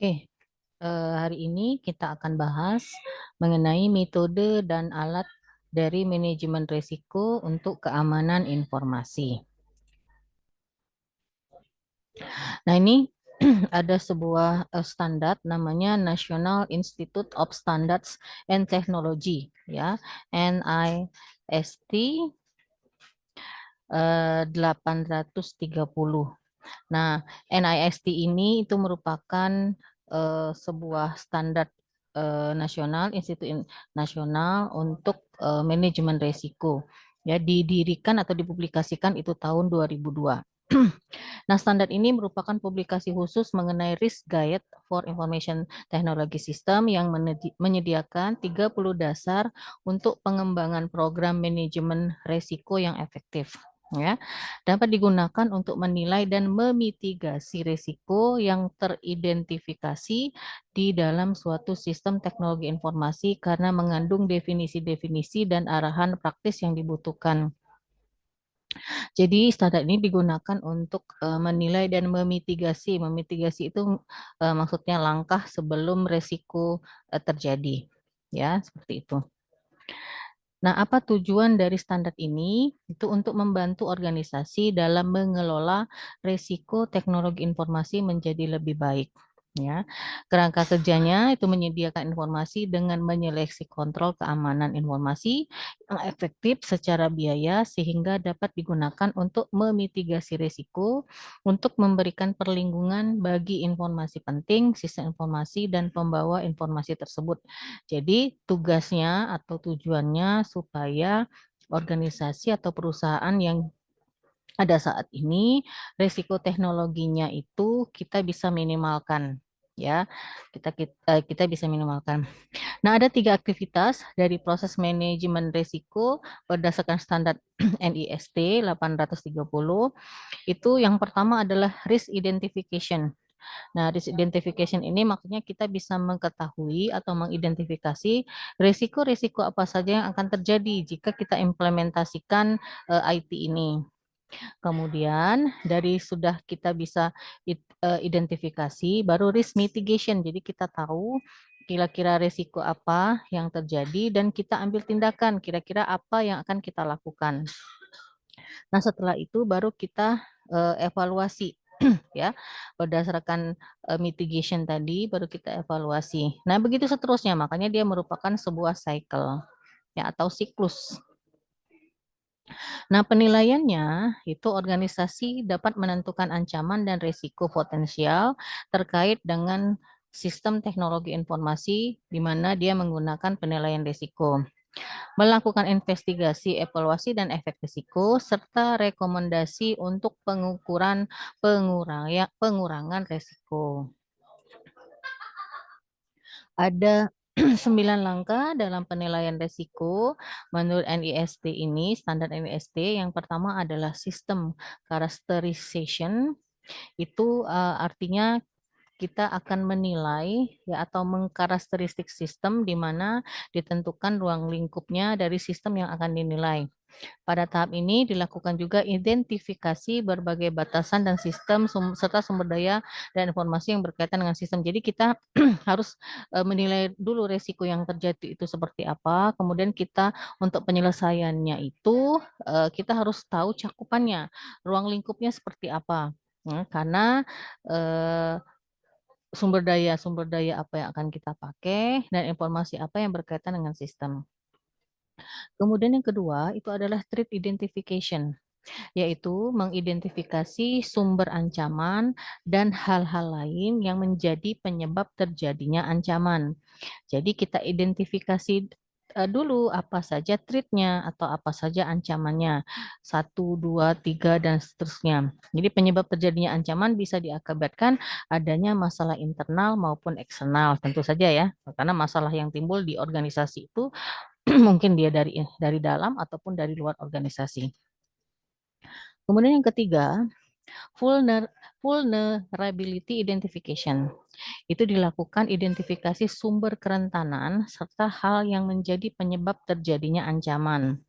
Oke, hari ini kita akan bahas mengenai metode dan alat dari manajemen risiko untuk keamanan informasi. Nah, ini ada sebuah standar namanya National Institute of Standards and Technology, ya, NIST 830. Nah, NIST ini itu merupakan sebuah standar nasional, nasional untuk manajemen risiko. Ya, didirikan atau dipublikasikan itu tahun 2002. Nah, standar ini merupakan publikasi khusus mengenai Risk Guide for Information Technology System yang menyediakan 30 dasar untuk pengembangan program manajemen risiko yang efektif. Ya, dapat digunakan untuk menilai dan memitigasi risiko yang teridentifikasi di dalam suatu sistem teknologi informasi karena mengandung definisi-definisi dan arahan praktis yang dibutuhkan. Jadi standar ini digunakan untuk menilai dan memitigasi. Memitigasi itu maksudnya langkah sebelum resiko terjadi. Ya, seperti itu. Nah, apa tujuan dari standar ini? Itu untuk membantu organisasi dalam mengelola risiko teknologi informasi menjadi lebih baik. Ya, kerangka kerjanya itu menyediakan informasi dengan menyeleksi kontrol keamanan informasi yang efektif secara biaya sehingga dapat digunakan untuk memitigasi risiko, untuk memberikan perlindungan bagi informasi penting, sistem informasi, dan pembawa informasi tersebut. Jadi tugasnya atau tujuannya supaya organisasi atau perusahaan yang ada saat ini risiko teknologinya itu kita bisa minimalkan, ya, kita bisa minimalkan. Nah, ada 3 aktivitas dari proses manajemen risiko berdasarkan standar NIST 830. Itu yang pertama adalah risk identification. Nah, risk identification ini maksudnya kita bisa mengetahui atau mengidentifikasi risiko-risiko apa saja yang akan terjadi jika kita implementasikan IT ini. Kemudian dari sudah kita bisa identifikasi, baru risk mitigation. Jadi kita tahu kira-kira risiko apa yang terjadi dan kita ambil tindakan, kira-kira apa yang akan kita lakukan. Nah, setelah itu baru kita evaluasi ya. Berdasarkan mitigation tadi baru kita evaluasi. Nah, begitu seterusnya. Makanya dia merupakan sebuah cycle ya atau siklus. Nah, penilaiannya itu organisasi dapat menentukan ancaman dan risiko potensial terkait dengan sistem teknologi informasi di mana dia menggunakan penilaian risiko, melakukan investigasi, evaluasi, dan efek risiko, serta rekomendasi untuk pengukuran pengurangan risiko. Ada 9 langkah dalam penilaian risiko menurut NIST ini, standar NIST. Yang pertama adalah sistem characterization. Itu artinya kita akan menilai ya atau mengkarakteristik sistem di mana ditentukan ruang lingkupnya dari sistem yang akan dinilai. Pada tahap ini dilakukan juga identifikasi berbagai batasan dan sistem serta sumber daya dan informasi yang berkaitan dengan sistem. Jadi kita harus menilai dulu resiko yang terjadi itu seperti apa, kemudian kita untuk penyelesaiannya itu kita harus tahu cakupannya, ruang lingkupnya seperti apa. Karena eh, sumber daya apa yang akan kita pakai dan informasi apa yang berkaitan dengan sistem. Kemudian yang kedua itu adalah threat identification, yaitu mengidentifikasi sumber ancaman dan hal-hal lain yang menjadi penyebab terjadinya ancaman. Jadi kita identifikasi dulu apa saja threat-nya atau apa saja ancamannya. Satu, dua, tiga, dan seterusnya. Jadi penyebab terjadinya ancaman bisa diakibatkan adanya masalah internal maupun eksternal. Tentu saja ya, karena masalah yang timbul di organisasi itu mungkin dia dari dalam ataupun dari luar organisasi. Kemudian yang ketiga, vulnerability identification. Itu dilakukan identifikasi sumber kerentanan serta hal yang menjadi penyebab terjadinya ancaman.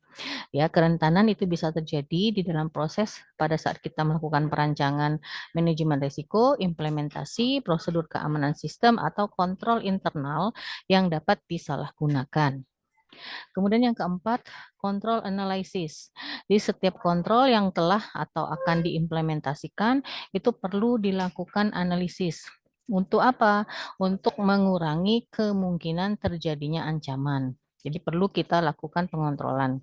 Ya, kerentanan itu bisa terjadi di dalam proses pada saat kita melakukan perancangan manajemen risiko, implementasi, prosedur keamanan sistem, atau kontrol internal yang dapat disalahgunakan. Kemudian yang keempat, kontrol analysis. Di setiap kontrol yang telah atau akan diimplementasikan, itu perlu dilakukan analisis. Untuk apa? Untuk mengurangi kemungkinan terjadinya ancaman. Jadi perlu kita lakukan pengontrolan.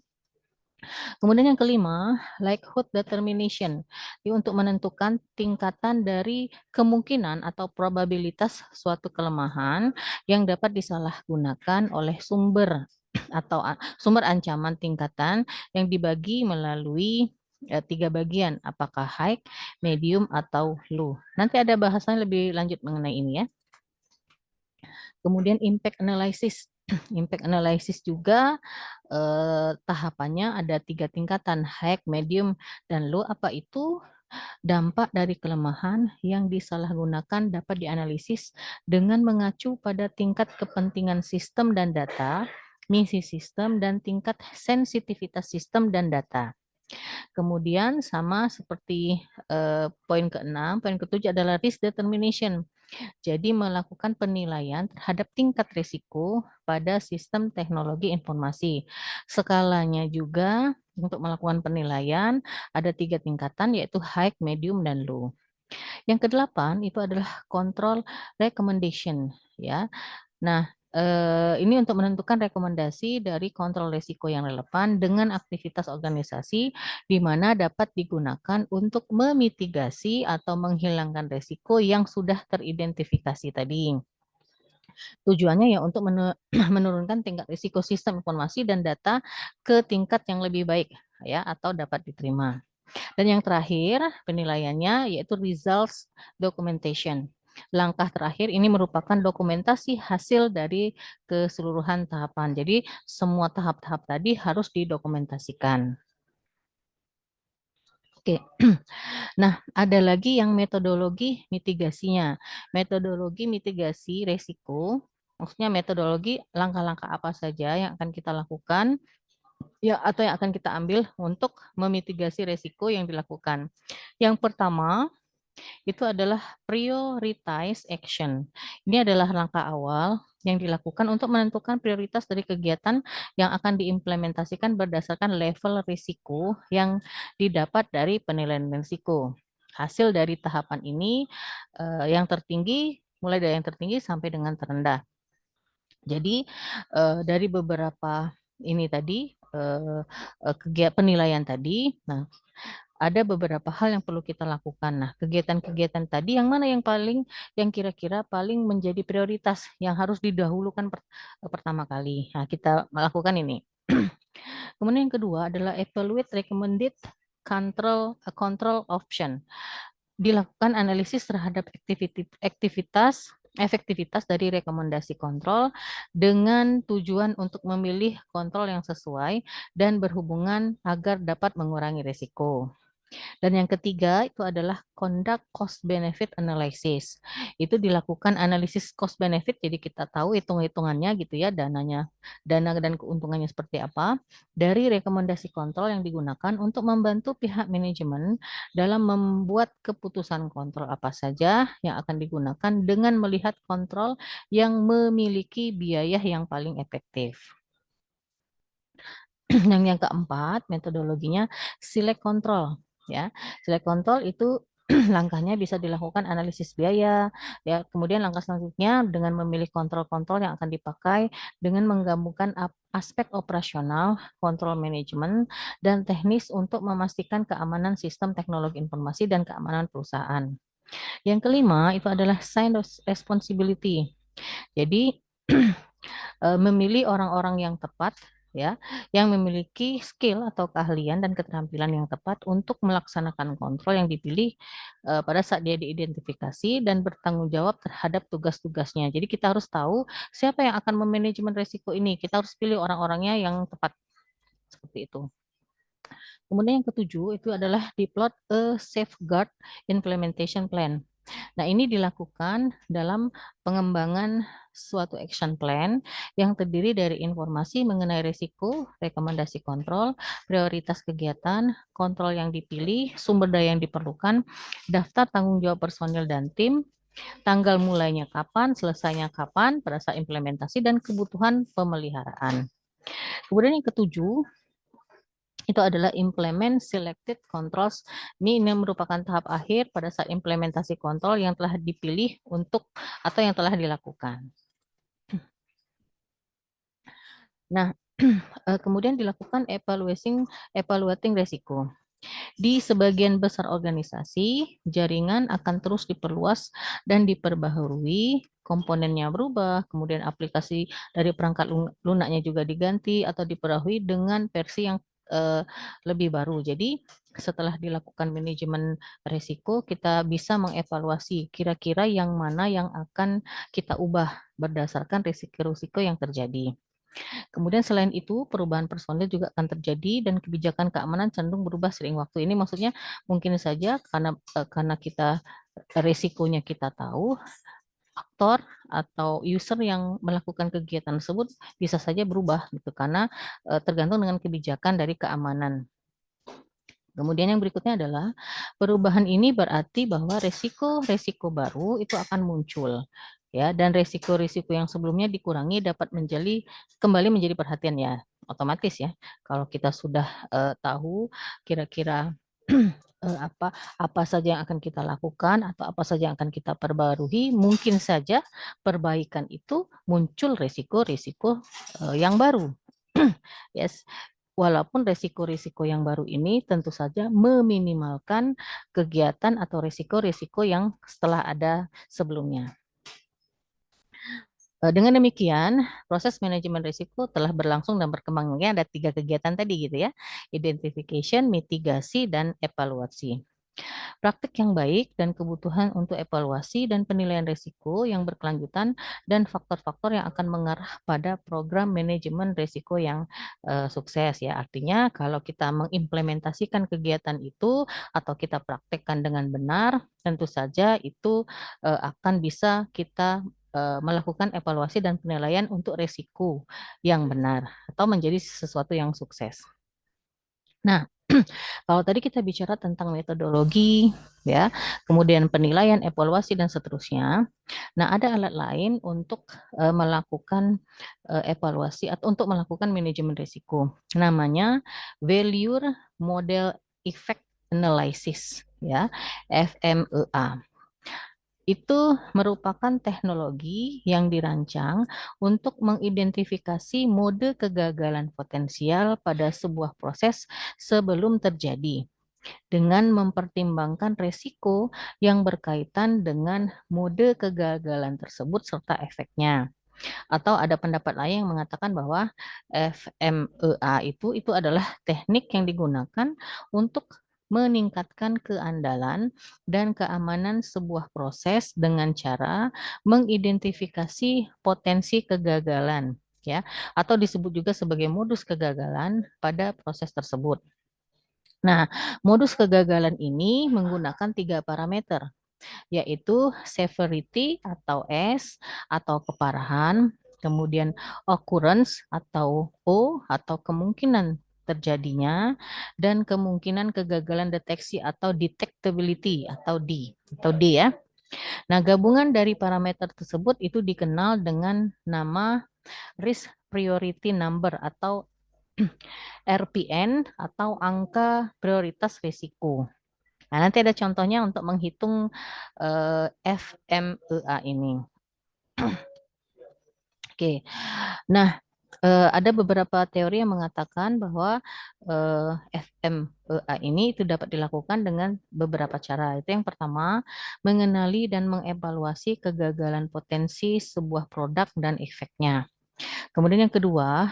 Kemudian yang kelima, likelihood determination. Jadi untuk menentukan tingkatan dari kemungkinan atau probabilitas suatu kelemahan yang dapat disalahgunakan oleh sumber atau sumber ancaman tingkatan yang dibagi melalui tiga bagian, apakah high, medium, atau low. Nanti ada bahasan lebih lanjut mengenai ini ya. Kemudian impact analysis. Impact analysis juga tahapannya ada tiga tingkatan, high, medium, dan low. Apa itu? Dampak dari kelemahan yang disalahgunakan dapat dianalisis dengan mengacu pada tingkat kepentingan sistem dan data, misi sistem, dan tingkat sensitivitas sistem dan data. Kemudian sama seperti poin keenam, poin ketujuh adalah risk determination. Jadi melakukan penilaian terhadap tingkat risiko pada sistem teknologi informasi. Skalanya juga untuk melakukan penilaian ada tiga tingkatan yaitu high, medium, dan low. Yang kedelapan itu adalah control recommendation ya. Nah, ini untuk menentukan rekomendasi dari kontrol risiko yang relevan dengan aktivitas organisasi di mana dapat digunakan untuk memitigasi atau menghilangkan risiko yang sudah teridentifikasi tadi. Tujuannya ya untuk menurunkan tingkat risiko sistem informasi dan data ke tingkat yang lebih baik ya atau dapat diterima. Dan yang terakhir penilaiannya yaitu results documentation. Langkah terakhir ini merupakan dokumentasi hasil dari keseluruhan tahapan. Jadi semua tahap-tahap tadi harus didokumentasikan. Oke. Nah, ada lagi yang metodologi mitigasinya. Metodologi mitigasi resiko, maksudnya metodologi langkah-langkah apa saja yang akan kita lakukan ya atau yang akan kita ambil untuk memitigasi resiko yang dilakukan. Yang pertama itu adalah prioritize action. Ini adalah langkah awal yang dilakukan untuk menentukan prioritas dari kegiatan yang akan diimplementasikan berdasarkan level risiko yang didapat dari penilaian risiko. Hasil dari tahapan ini yang tertinggi, mulai dari yang tertinggi sampai dengan terendah. Jadi dari beberapa ini tadi kegiatan penilaian tadi, nah ada beberapa hal yang perlu kita lakukan. Nah, kegiatan-kegiatan tadi yang mana yang paling, yang kira-kira paling menjadi prioritas yang harus didahulukan pertama kali. Nah, kita melakukan ini. Kemudian yang kedua adalah evaluate recommended control option. Dilakukan analisis terhadap aktivitas efektivitas dari rekomendasi kontrol dengan tujuan untuk memilih kontrol yang sesuai dan berhubungan agar dapat mengurangi risiko. Dan yang ketiga itu adalah conduct cost benefit analysis. Itu dilakukan analisis cost benefit, jadi kita tahu hitung-hitungannya gitu ya, dana dan keuntungannya seperti apa dari rekomendasi kontrol yang digunakan untuk membantu pihak manajemen dalam membuat keputusan kontrol apa saja yang akan digunakan dengan melihat kontrol yang memiliki biaya yang paling efektif. Yang keempat, metodologinya select control ya. Select control itu langkahnya bisa dilakukan analisis biaya ya. Kemudian langkah selanjutnya dengan memilih kontrol-kontrol yang akan dipakai dengan menggabungkan aspek operasional, kontrol manajemen dan teknis untuk memastikan keamanan sistem teknologi informasi dan keamanan perusahaan. Yang kelima itu adalah sign of responsibility. Jadi memilih orang-orang yang tepat ya, yang memiliki skill atau keahlian dan keterampilan yang tepat untuk melaksanakan kontrol yang dipilih pada saat dia diidentifikasi dan bertanggung jawab terhadap tugas-tugasnya. Jadi kita harus tahu siapa yang akan memanajemen risiko ini. Kita harus pilih orang-orangnya yang tepat seperti itu. Kemudian yang ketujuh itu adalah develop a safeguard implementation plan. Nah, ini dilakukan dalam pengembangan suatu action plan yang terdiri dari informasi mengenai risiko, rekomendasi kontrol, prioritas kegiatan, kontrol yang dipilih, sumber daya yang diperlukan, daftar tanggung jawab personil dan tim, tanggal mulainya kapan, selesainya kapan, pada saat implementasi, dan kebutuhan pemeliharaan. Kemudian yang ketujuh, itu adalah implement selected controls. Ini merupakan tahap akhir pada saat implementasi kontrol yang telah dipilih untuk atau yang telah dilakukan. Nah, kemudian dilakukan evaluating resiko. Di sebagian besar organisasi, jaringan akan terus diperluas dan diperbaharui, komponennya berubah, kemudian aplikasi dari perangkat lunaknya juga diganti atau diperbaharui dengan versi yang lebih baru. Jadi, setelah dilakukan manajemen risiko, kita bisa mengevaluasi kira-kira yang mana yang akan kita ubah berdasarkan risiko-risiko yang terjadi. Kemudian selain itu, perubahan personil juga akan terjadi dan kebijakan keamanan cenderung berubah seiring waktu. Ini maksudnya mungkin saja karena kita risikonya kita tahu, aktor atau user yang melakukan kegiatan tersebut bisa saja berubah gitu karena tergantung dengan kebijakan dari keamanan. Kemudian yang berikutnya adalah perubahan ini berarti bahwa resiko-resiko baru itu akan muncul ya, dan resiko-resiko yang sebelumnya dikurangi dapat kembali menjadi perhatian ya, otomatis ya. Kalau kita sudah tahu kira-kira apa saja yang akan kita lakukan atau apa saja yang akan kita perbarui, mungkin saja perbaikan itu muncul resiko-resiko yang baru. Yes, walaupun resiko-resiko yang baru ini tentu saja meminimalkan kegiatan atau resiko-resiko yang setelah ada sebelumnya. Dengan demikian, proses manajemen risiko telah berlangsung dan berkembang. Ini ada 3 kegiatan tadi gitu ya, identification, mitigasi, dan evaluasi. Praktik yang baik dan kebutuhan untuk evaluasi dan penilaian risiko yang berkelanjutan dan faktor-faktor yang akan mengarah pada program manajemen risiko yang sukses ya. Artinya kalau kita mengimplementasikan kegiatan itu atau kita praktekkan dengan benar, tentu saja itu akan bisa kita melakukan evaluasi dan penilaian untuk risiko yang benar atau menjadi sesuatu yang sukses. Nah, kalau tadi kita bicara tentang metodologi, ya, kemudian penilaian, evaluasi dan seterusnya. Nah, ada alat lain untuk melakukan evaluasi atau untuk melakukan manajemen risiko. Namanya Value Model Effect Analysis, ya, FMEA. Itu merupakan teknologi yang dirancang untuk mengidentifikasi mode kegagalan potensial pada sebuah proses sebelum terjadi, dengan mempertimbangkan risiko yang berkaitan dengan mode kegagalan tersebut serta efeknya. Atau ada pendapat lain yang mengatakan bahwa FMEA itu adalah teknik yang digunakan untuk meningkatkan keandalan dan keamanan sebuah proses dengan cara mengidentifikasi potensi kegagalan ya, atau disebut juga sebagai modus kegagalan pada proses tersebut. Nah, modus kegagalan ini menggunakan 3 parameter, yaitu severity atau S atau keparahan, kemudian occurrence atau O atau kemungkinan terjadinya, dan kemungkinan kegagalan deteksi atau detectability atau D ya. Nah, gabungan dari parameter tersebut itu dikenal dengan nama risk priority number atau RPN atau angka prioritas risiko. Nah, nanti ada contohnya untuk menghitung FMEA ini. Oke. Nah, ada beberapa teori yang mengatakan bahwa FMEA ini itu dapat dilakukan dengan beberapa cara. Itu yang pertama, mengenali dan mengevaluasi kegagalan potensi sebuah produk dan efeknya. Kemudian yang kedua,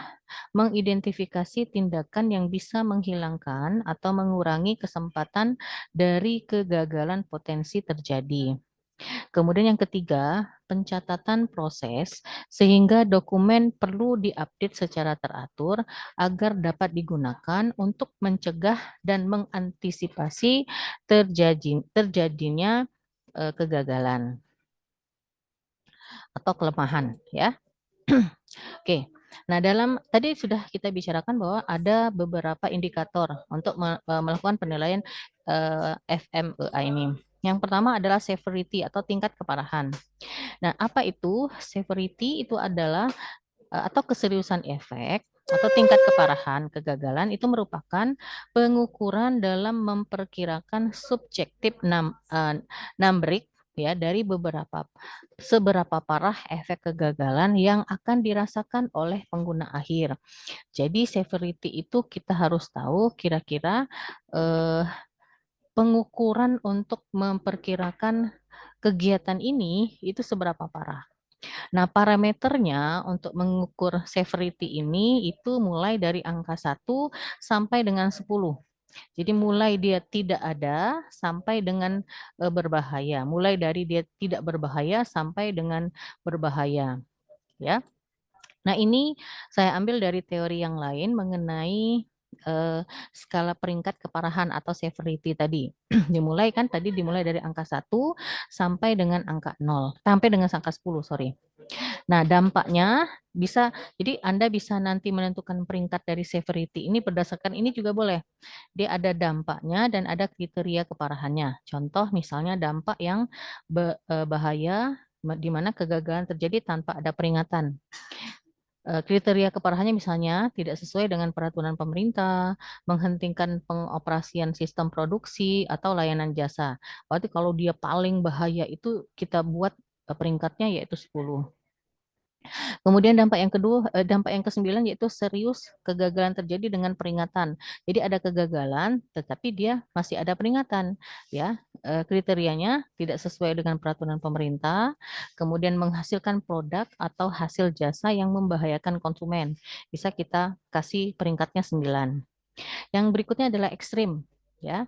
mengidentifikasi tindakan yang bisa menghilangkan atau mengurangi kesempatan dari kegagalan potensi terjadi. Kemudian yang ketiga, pencatatan proses sehingga dokumen perlu diupdate secara teratur agar dapat digunakan untuk mencegah dan mengantisipasi terjadinya kegagalan atau kelemahan ya. Oke. Nah, tadi sudah kita bicarakan bahwa ada beberapa indikator untuk melakukan penilaian FMEA ini. Yang pertama adalah severity atau tingkat keparahan. Nah, apa itu? Severity itu adalah atau keseriusan efek atau tingkat keparahan kegagalan itu merupakan pengukuran dalam memperkirakan subjektif numbrik ya dari seberapa parah efek kegagalan yang akan dirasakan oleh pengguna akhir. Jadi severity itu kita harus tahu kira-kira eh, pengukuran untuk memperkirakan kegiatan ini itu seberapa parah. Nah, parameternya untuk mengukur severity ini itu mulai dari angka 1 sampai dengan 10. Jadi mulai dia tidak ada sampai dengan berbahaya. Mulai dari dia tidak berbahaya sampai dengan berbahaya, ya. Nah, ini saya ambil dari teori yang lain mengenai skala peringkat keparahan atau severity tadi. Dimulai dari angka 1 sampai dengan angka 0, sampai dengan angka 10, sorry. Nah, dampaknya jadi Anda bisa nanti menentukan peringkat dari severity ini berdasarkan ini juga boleh. Dia ada dampaknya dan ada kriteria keparahannya. Contoh misalnya dampak yang bahaya di mana kegagalan terjadi tanpa ada peringatan. Kriteria keparahannya misalnya tidak sesuai dengan peraturan pemerintah, menghentikan pengoperasian sistem produksi atau layanan jasa. Berarti kalau dia paling bahaya itu kita buat peringkatnya yaitu 10. Kemudian dampak yang ke-9 yaitu serius kegagalan terjadi dengan peringatan. Jadi ada kegagalan, tetapi dia masih ada peringatan, ya. Kriterianya tidak sesuai dengan peraturan pemerintah, kemudian menghasilkan produk atau hasil jasa yang membahayakan konsumen. Bisa kita kasih peringkatnya 9. Yang berikutnya adalah ekstrim, ya.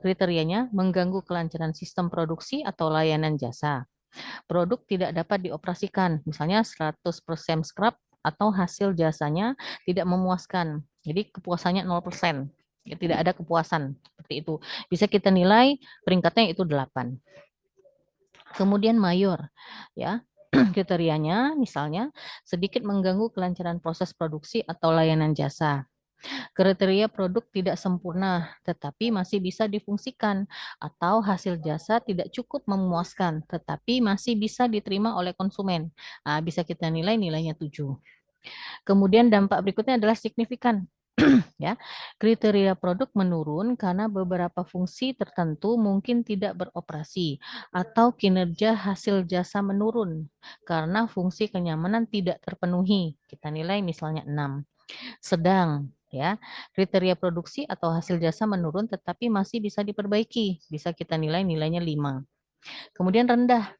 Kriterianya mengganggu kelancaran sistem produksi atau layanan jasa. Produk tidak dapat dioperasikan, misalnya 100% scrap atau hasil jasanya tidak memuaskan. Jadi kepuasannya 0%. Ya, tidak ada kepuasan seperti itu. Bisa kita nilai peringkatnya itu 8. Kemudian mayor, ya. Kriterianya misalnya sedikit mengganggu kelancaran proses produksi atau layanan jasa. Kriteria produk tidak sempurna, tetapi masih bisa difungsikan, atau hasil jasa tidak cukup memuaskan, tetapi masih bisa diterima oleh konsumen. Nah, bisa kita nilai nilainya 7. Kemudian dampak berikutnya adalah signifikan. Ya, kriteria produk menurun karena beberapa fungsi tertentu mungkin tidak beroperasi atau kinerja hasil jasa menurun karena fungsi kenyamanan tidak terpenuhi. Kita nilai misalnya 6. Sedang, ya, kriteria produksi atau hasil jasa menurun tetapi masih bisa diperbaiki. Bisa kita nilai nilainya 5. Kemudian rendah,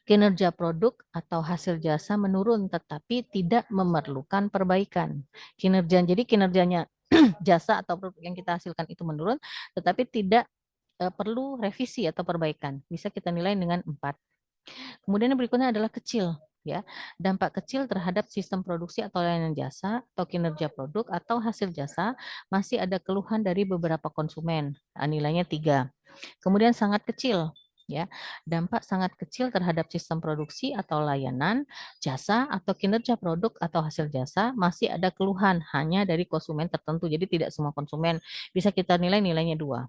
kinerja produk atau hasil jasa menurun tetapi tidak memerlukan perbaikan. Jadi kinerjanya jasa atau produk yang kita hasilkan itu menurun tetapi tidak perlu revisi atau perbaikan. Bisa kita nilai dengan 4. Kemudian yang berikutnya adalah kecil, ya. Dampak kecil terhadap sistem produksi atau layanan jasa atau kinerja produk atau hasil jasa masih ada keluhan dari beberapa konsumen. Nah, nilainya 3. Kemudian sangat kecil, ya. Dampak sangat kecil terhadap sistem produksi atau layanan jasa atau kinerja produk atau hasil jasa masih ada keluhan hanya dari konsumen tertentu. Jadi tidak semua konsumen. Bisa kita nilai nilainya 2.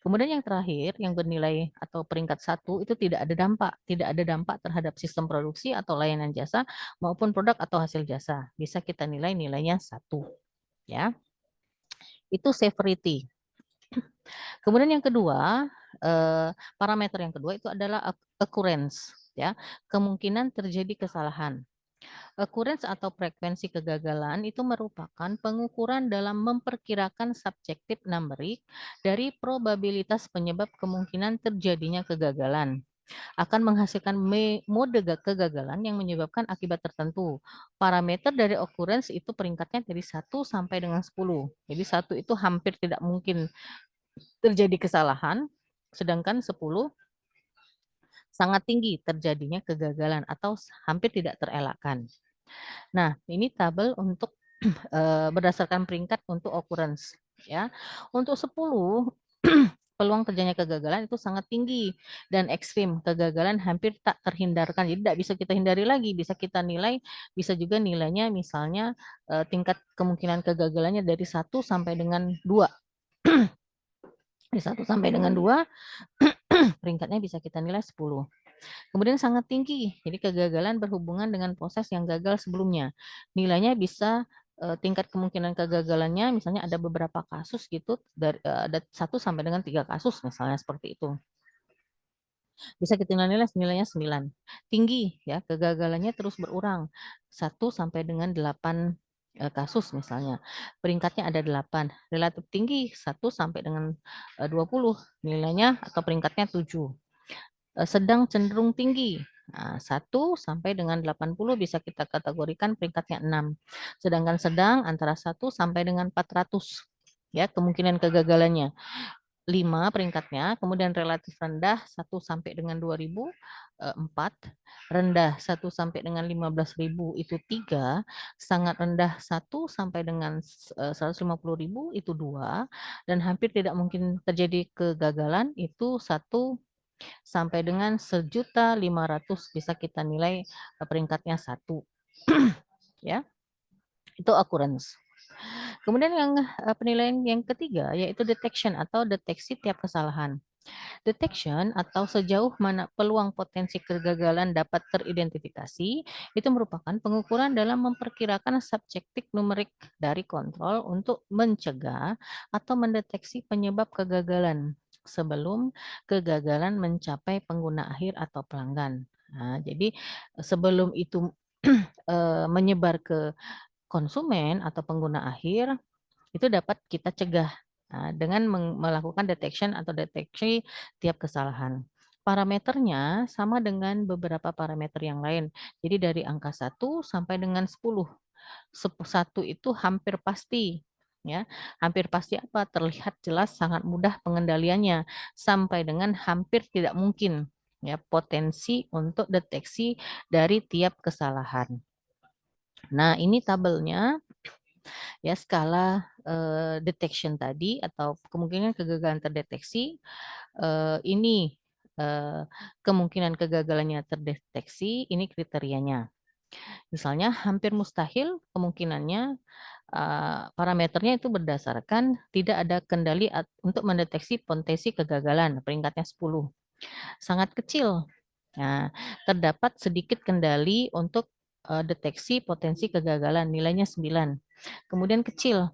Kemudian yang terakhir, yang bernilai atau peringkat 1 itu tidak ada dampak terhadap sistem produksi atau layanan jasa maupun produk atau hasil jasa. Bisa kita nilai nilainya 1. Ya, itu severity. Kemudian yang kedua, parameter yang kedua itu adalah occurrence, ya, kemungkinan terjadi kesalahan. Occurrence atau frekuensi kegagalan itu merupakan pengukuran dalam memperkirakan subjektif numerik dari probabilitas penyebab kemungkinan terjadinya kegagalan. Akan menghasilkan mode kegagalan yang menyebabkan akibat tertentu. Parameter dari occurrence itu peringkatnya dari 1 sampai dengan 10. Jadi 1 itu hampir tidak mungkin terjadi kesalahan, sedangkan 10 sangat tinggi terjadinya kegagalan atau hampir tidak terelakkan. Nah, ini tabel untuk berdasarkan peringkat untuk occurrence, ya. Untuk 10 peluang terjadinya kegagalan itu sangat tinggi dan ekstrim. Kegagalan hampir tak terhindarkan. Jadi tidak bisa kita hindari lagi, bisa kita nilai, bisa juga nilainya misalnya tingkat kemungkinan kegagalannya dari 1 sampai dengan 2. Dari 1 sampai dengan 2, peringkatnya bisa kita nilai 10. Kemudian sangat tinggi. Jadi kegagalan berhubungan dengan proses yang gagal sebelumnya. Nilainya bisa tingkat kemungkinan kegagalannya misalnya ada beberapa kasus gitu dari ada 1 sampai dengan 3 kasus misalnya seperti itu. Bisa kita nilainya 9. Tinggi ya, kegagalannya terus berurang. 1 sampai dengan 8 kasus misalnya. Peringkatnya ada 8. Relatif tinggi 1 sampai dengan 20. Nilainya atau peringkatnya 7. Sedang cenderung tinggi. Nah, 1 sampai dengan 80 bisa kita kategorikan peringkatnya 6. Sedangkan sedang antara 1 sampai dengan 400. Ya, kemungkinan kegagalannya. 5 peringkatnya, kemudian relatif rendah 1 sampai dengan 2000, 4, rendah 1 sampai dengan 15.000 itu 3, sangat rendah 1 sampai dengan 150.000 itu 2, dan hampir tidak mungkin terjadi kegagalan itu 1 sampai dengan 1.500.000 bisa kita nilai peringkatnya 1. Ya, itu occurrence. Kemudian yang penilaian yang ketiga yaitu detection atau deteksi tiap kesalahan. Detection atau sejauh mana peluang potensi kegagalan dapat teridentifikasi itu merupakan pengukuran dalam memperkirakan subjektif numerik dari kontrol untuk mencegah atau mendeteksi penyebab kegagalan sebelum kegagalan mencapai pengguna akhir atau pelanggan. Nah, jadi sebelum itu menyebar ke konsumen atau pengguna akhir, itu dapat kita cegah dengan melakukan detection atau deteksi tiap kesalahan. Parameternya sama dengan beberapa parameter yang lain. Jadi dari angka 1 sampai dengan 10. 1 itu hampir pasti. Ya, hampir pasti apa? Terlihat jelas sangat mudah pengendaliannya sampai dengan hampir tidak mungkin ya potensi untuk deteksi dari tiap kesalahan. Nah, ini tabelnya ya skala detection tadi atau kemungkinan kegagalan terdeteksi ini kemungkinan kegagalannya terdeteksi ini kriterianya. Misalnya hampir mustahil kemungkinannya parameternya itu berdasarkan tidak ada kendali untuk mendeteksi potensi kegagalan, peringkatnya 10. Sangat kecil. Nah, terdapat sedikit kendali untuk deteksi potensi kegagalan, nilainya 9. Kemudian kecil,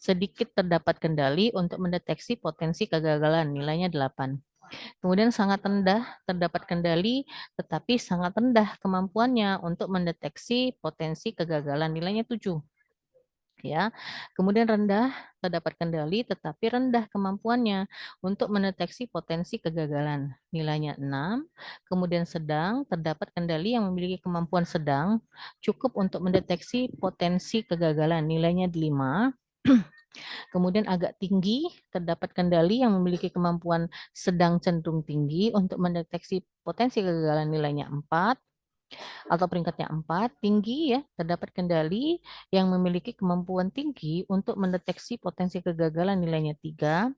sedikit terdapat kendali untuk mendeteksi potensi kegagalan, nilainya 8. Kemudian sangat rendah, terdapat kendali, tetapi sangat rendah kemampuannya untuk mendeteksi potensi kegagalan, nilainya 7. Ya, kemudian rendah, terdapat kendali, tetapi rendah kemampuannya untuk mendeteksi potensi kegagalan, nilainya 6. Kemudian sedang, terdapat kendali yang memiliki kemampuan sedang, cukup untuk mendeteksi potensi kegagalan, nilainya 5. Kemudian agak tinggi, terdapat kendali yang memiliki kemampuan sedang cenderung tinggi untuk mendeteksi potensi kegagalan, nilainya 4 atau peringkatnya 4. Tinggi ya, terdapat kendali yang memiliki kemampuan tinggi untuk mendeteksi potensi kegagalan, nilainya 3.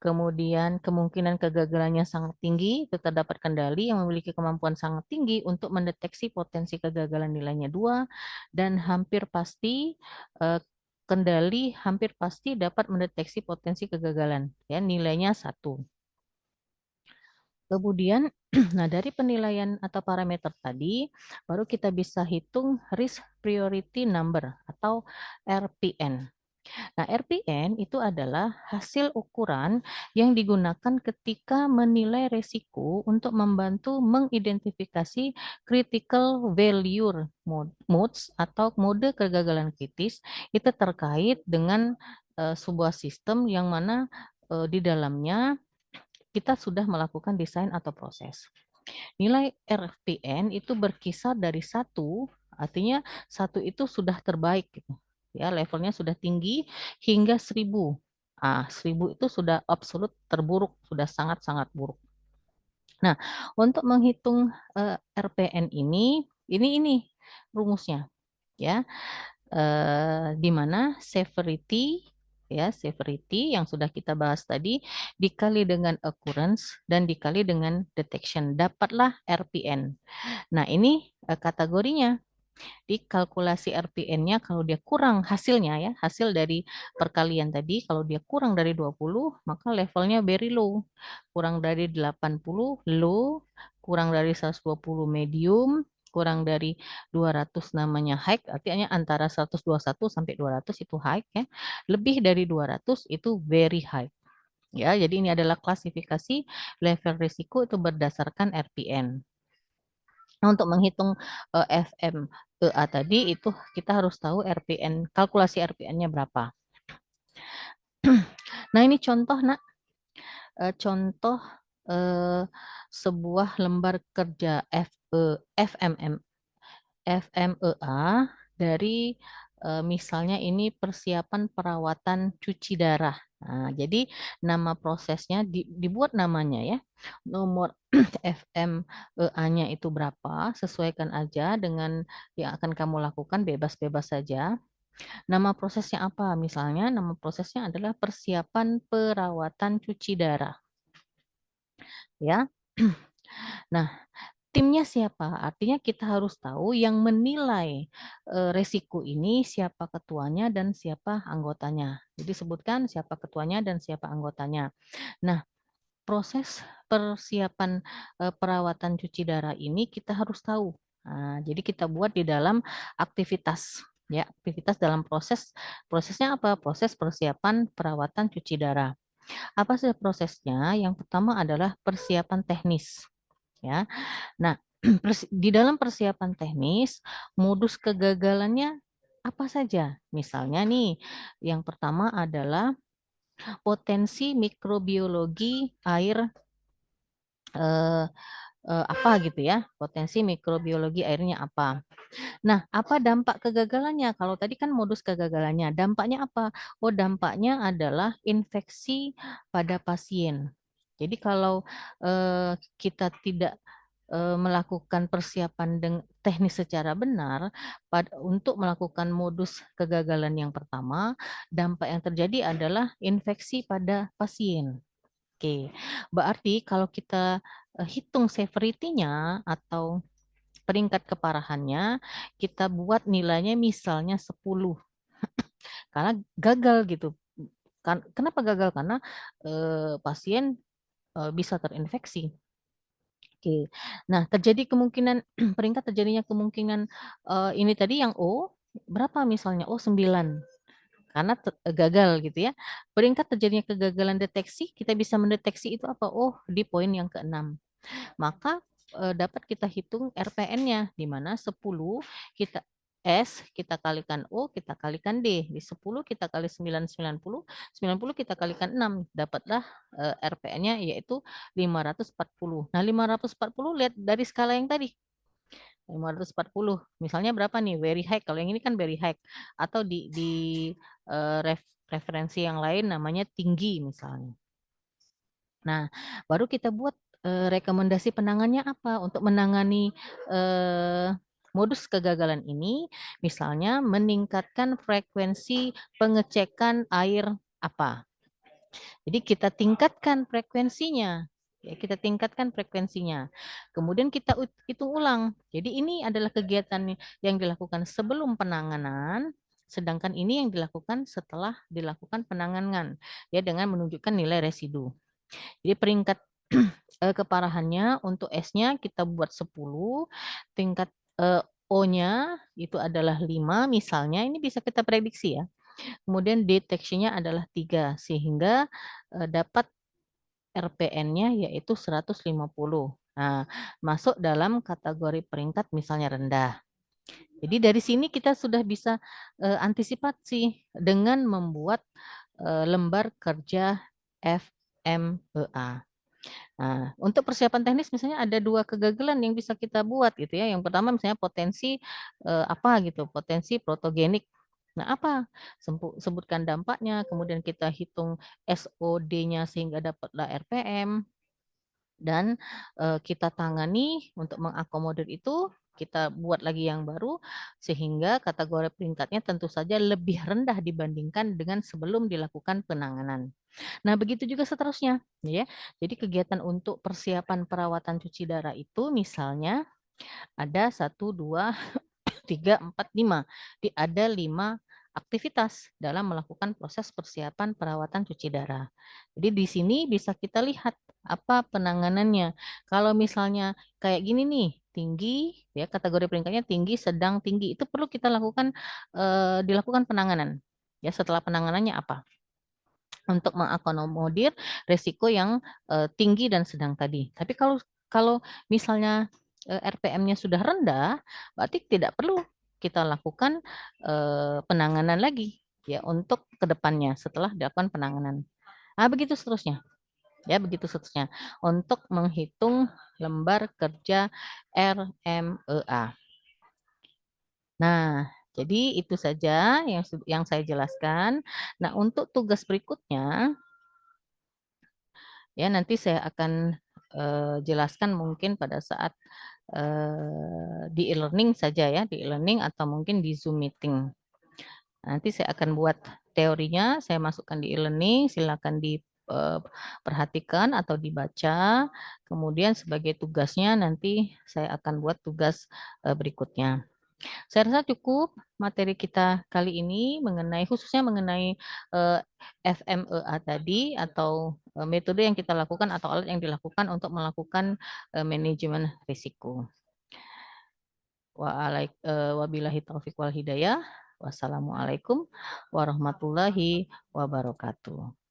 Kemudian kemungkinan kegagalannya sangat tinggi, terdapat kendali yang memiliki kemampuan sangat tinggi untuk mendeteksi potensi kegagalan, nilainya 2. Dan hampir pasti kendali hampir pasti dapat mendeteksi potensi kegagalan, ya nilainya 1. Kemudian, nah dari penilaian atau parameter tadi, baru kita bisa hitung risk priority number atau RPN. Nah, RPN itu adalah hasil ukuran yang digunakan ketika menilai resiko untuk membantu mengidentifikasi critical failure modes atau mode kegagalan kritis itu terkait dengan sebuah sistem yang mana di dalamnya kita sudah melakukan desain atau proses. Nilai RPN itu berkisar dari 1, artinya 1 itu sudah terbaik gitu. Ya, levelnya sudah tinggi hingga 1000. 1000 itu sudah absolut terburuk, sudah sangat-sangat buruk. Nah, untuk menghitung RPN ini rumusnya ya. Di mana severity ya, severity yang sudah kita bahas tadi, dikali dengan occurrence dan dikali dengan detection, dapatlah RPN. Nah, ini kategorinya. Di kalkulasi RPN-nya kalau dia kurang hasilnya ya, hasil dari perkalian tadi, kalau dia kurang dari 20, maka levelnya very low. Kurang dari 80 low, kurang dari 120 medium, kurang dari 200 namanya high, artinya antara 121 sampai 200 itu high ya. Lebih dari 200 itu very high. Ya, jadi ini adalah klasifikasi level risiko itu berdasarkan RPN. Nah, untuk menghitung FMEA tadi itu kita harus tahu RPN, kalkulasi RPN-nya berapa. Nah, ini contoh, Nak. Contoh eh, sebuah lembar kerja FMM, FMEA dari misalnya ini persiapan perawatan cuci darah. Nah, jadi nama prosesnya dibuat namanya ya. Nomor FMEA-nya itu berapa? Sesuaikan aja dengan yang akan kamu lakukan, bebas-bebas saja. Nama prosesnya apa? Misalnya nama prosesnya adalah persiapan perawatan cuci darah. Ya. Nah, timnya siapa? Artinya kita harus tahu yang menilai resiko ini siapa ketuanya dan siapa anggotanya. Jadi sebutkan siapa ketuanya dan siapa anggotanya. Nah, proses persiapan perawatan cuci darah ini kita harus tahu. Nah, jadi kita buat di dalam aktivitas. Ya, aktivitas dalam prosesnya apa? Proses persiapan perawatan cuci darah. Apa sih prosesnya? Yang pertama adalah persiapan teknis. Ya, nah, di dalam persiapan teknis, modus kegagalannya apa saja? Misalnya nih, yang pertama adalah potensi mikrobiologi air eh, apa gitu ya, potensi mikrobiologi airnya apa. Nah, apa dampak kegagalannya? Kalau tadi kan modus kegagalannya, dampaknya apa? Oh, dampaknya adalah infeksi pada pasien. Jadi kalau kita tidak melakukan persiapan dengan teknis secara benar untuk melakukan modus kegagalan yang pertama, dampak yang terjadi adalah infeksi pada pasien. Oke, berarti kalau kita hitung severity-nya atau peringkat keparahannya, kita buat nilainya misalnya 10. Karena gagal gitu. Kenapa gagal? Karena pasien bisa terinfeksi. Oke. Nah, terjadi kemungkinan peringkat terjadinya kemungkinan ini tadi yang O berapa misalnya? Oh, 9. Karena gagal gitu ya. Peringkat terjadinya kegagalan deteksi, kita bisa mendeteksi itu apa? Oh, di poin yang ke-6. Maka dapat kita hitung RPN-nya di mana 10 kita S kita kalikan O kita kalikan D. Di 10 kita kali 9 90, 90 kita kalikan 6 dapatlah RPN-nya yaitu 540. Nah, 540 lihat dari skala yang tadi. 540. Misalnya berapa nih? Very high. Kalau yang ini kan very high atau di referensi yang lain namanya tinggi misalnya. Nah, baru kita buat rekomendasi penangannya apa untuk menangani eh, modus kegagalan ini, misalnya meningkatkan frekuensi pengecekan air apa. Jadi kita tingkatkan frekuensinya. Ya, kita tingkatkan frekuensinya. Kemudian kita hitung ulang. Jadi ini adalah kegiatan yang dilakukan sebelum penanganan, sedangkan ini yang dilakukan setelah dilakukan penanganan, ya dengan menunjukkan nilai residu. Jadi peringkat keparahannya untuk S-nya kita buat 10, tingkat O-nya itu adalah 5 misalnya, ini bisa kita prediksi ya. Kemudian deteksinya adalah 3 sehingga dapat RPN-nya yaitu 150. Nah, masuk dalam kategori peringkat misalnya rendah. Jadi dari sini kita sudah bisa antisipasi dengan membuat lembar kerja FMEA. Nah, untuk persiapan teknis misalnya ada dua kegagalan yang bisa kita buat gitu ya. Yang pertama misalnya potensi apa gitu, potensi protogenik. Nah, apa? Sebutkan dampaknya, kemudian kita hitung SOD-nya sehingga dapatlah RPM dan kita tangani untuk mengakomodir itu kita buat lagi yang baru sehingga kategori peringkatnya tentu saja lebih rendah dibandingkan dengan sebelum dilakukan penanganan. Nah, begitu juga seterusnya, ya. Jadi kegiatan untuk persiapan perawatan cuci darah itu misalnya ada satu, 2, 3, 4, 5. Ada 5 aktivitas dalam melakukan proses persiapan perawatan cuci darah. Jadi di sini bisa kita lihat apa penanganannya. Kalau misalnya kayak gini nih, tinggi, ya kategori peringkatnya tinggi, sedang, tinggi, itu perlu kita lakukan dilakukan penanganan. Ya, setelah penanganannya apa? Untuk mengakomodir resiko yang tinggi dan sedang tadi. Tapi kalau kalau misalnya RPM-nya sudah rendah, berarti tidak perlu kita lakukan penanganan lagi ya untuk kedepannya setelah dilakukan penanganan. Nah, begitu seterusnya. Ya, begitu seterusnya. Untuk menghitung lembar kerja RMEA. Nah, jadi itu saja yang saya jelaskan. Nah, untuk tugas berikutnya ya nanti saya akan jelaskan mungkin pada saat di e-learning saja ya, di e-learning atau mungkin di Zoom meeting. Nanti saya akan buat teorinya, saya masukkan di e-learning, silakan diperhatikan atau dibaca. Kemudian sebagai tugasnya nanti saya akan buat tugas berikutnya. Saya rasa cukup materi kita kali ini mengenai khususnya mengenai eh, FMEA tadi atau metode yang kita lakukan atau alat yang dilakukan untuk melakukan manajemen risiko. Wabillahi taufik wal hidayah. Wassalamualaikum warahmatullahi wabarakatuh.